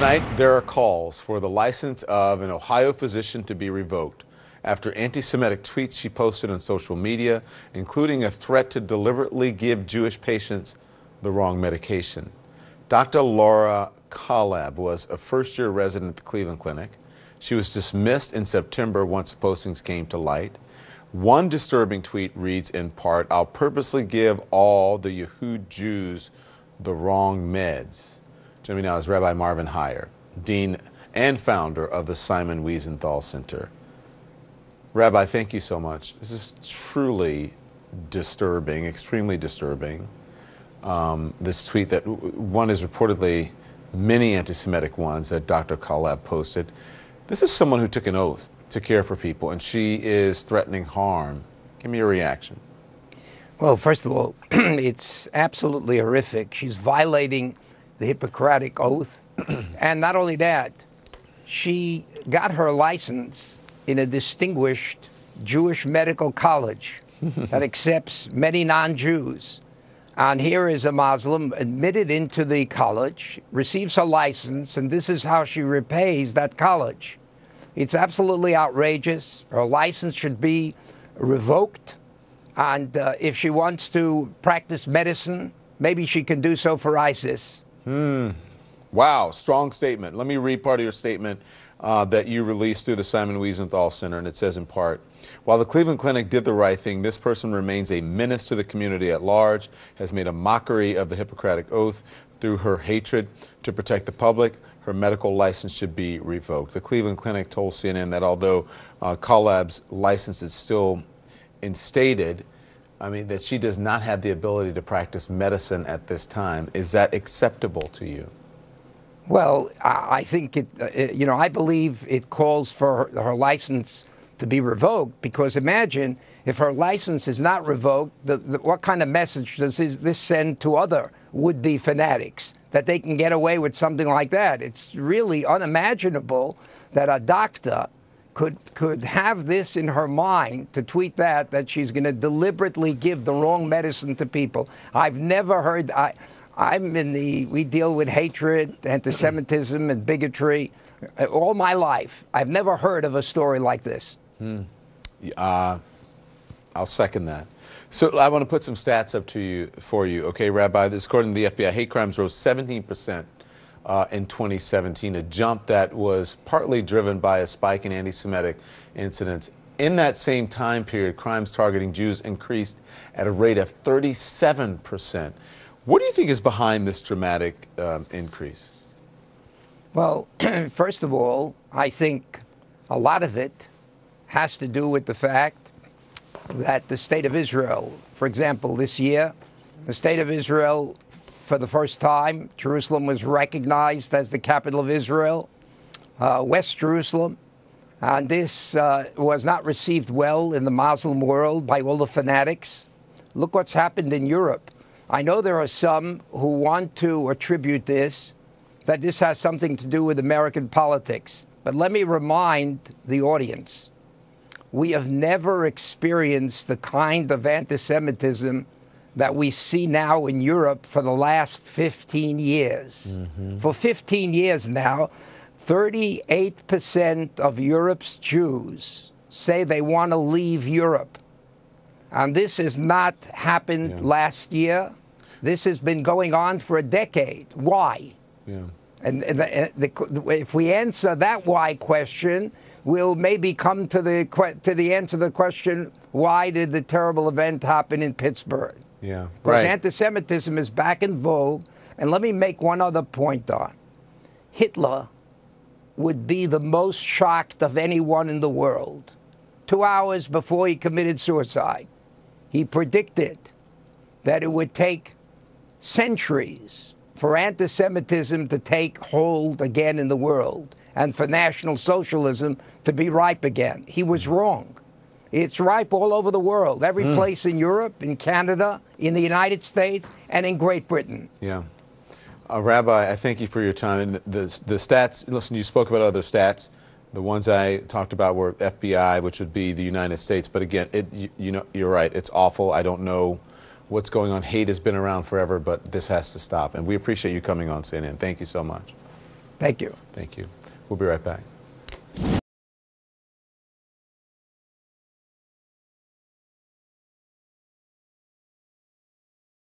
Tonight, there are calls for the license of an Ohio physician to be revoked after anti-Semitic tweets she posted on social media, including a threat to deliberately give Jewish patients the wrong medication. Dr. Laura Collab was a first-year resident at the Cleveland Clinic. She was dismissed in September once the postings came to light. One disturbing tweet reads in part, "I'll purposely give all the Yehud Jews the wrong meds." Joining me now is Rabbi Marvin Heyer, Dean and founder of the Simon Wiesenthal Center. Rabbi, thank you so much. This is truly disturbing, extremely disturbing. This tweet that one is reportedly many anti-Semitic ones that Dr. Collab posted. This is someone who took an oath to care for people, and she is threatening harm. Give me your reaction. Well, first of all, it's absolutely horrific. She's violating the Hippocratic Oath. And not only that, she got her license in a distinguished Jewish medical college that accepts many non-Jews. And here is a Muslim admitted into the college, receives her license, and this is how she repays that college. It's absolutely outrageous. Her license should be revoked. And if she wants to practice medicine, maybe she can do so for ISIS. Wow, strong statement. Let me read part of your statement that you released through the Simon Wiesenthal Center, and it says in part, "While the Cleveland Clinic did the right thing, this person remains a menace to the community at large, has made a mockery of the Hippocratic Oath through her hatred to protect the public. Her medical license should be revoked." The Cleveland Clinic told CNN that although Collab's license is still instated, that she does not have the ability to practice medicine at this time. Is that acceptable to you? Well, I think I believe it calls for her license to be revoked, because imagine if her license is not revoked, what kind of message does this send to other would-be fanatics, that they can get away with something like that? It's really unimaginable that a doctor could have this in her mind to tweet that she's going to deliberately give the wrong medicine to people. I've never heard. We deal with hatred, anti-Semitism, and bigotry all my life. I've never heard of a story like this. I'll second that. So I want to put some stats up for you. Okay, Rabbi, this according to the FBI, hate crimes rose 17% in 2017, a jump that was partly driven by a spike in anti-Semitic incidents. In that same time period, crimes targeting Jews increased at a rate of 37%. What do you think is behind this dramatic increase? Well, first of all, I think a lot of it has to do with the fact that the State of Israel, for example, this year, the State of Israel, for the first time, Jerusalem was recognized as the capital of Israel, West Jerusalem. And this was not received well in the Muslim world by all the fanatics. Look what's happened in Europe. I know there are some who want to attribute that this has something to do with American politics. But let me remind the audience, we have never experienced the kind of anti-Semitism that we see now in Europe for the last 15 years. For 15 years now, 38% of Europe's Jews say they want to leave Europe. And this has not happened last year. This has been going on for a decade. Why? And if we answer that why question, we'll maybe come to the answer to the question, why did the terrible event happen in Pittsburgh? Because anti-Semitism is back in vogue. And let me make one other point on. Hitler would be the most shocked of anyone in the world. 2 hours before he committed suicide, he predicted that it would take centuries for anti-Semitism to take hold again in the world and for National Socialism to be ripe again. He was wrong. It's ripe all over the world, every place in Europe, in Canada, in the United States, and in Great Britain. Rabbi, I thank you for your time. And the stats, listen, you spoke about other stats. The ones I talked about were FBI, which would be the United States. But again, you're right. It's awful. I don't know what's going on. Hate has been around forever, but this has to stop. And we appreciate you coming on CNN. Thank you so much. Thank you. Thank you. We'll be right back.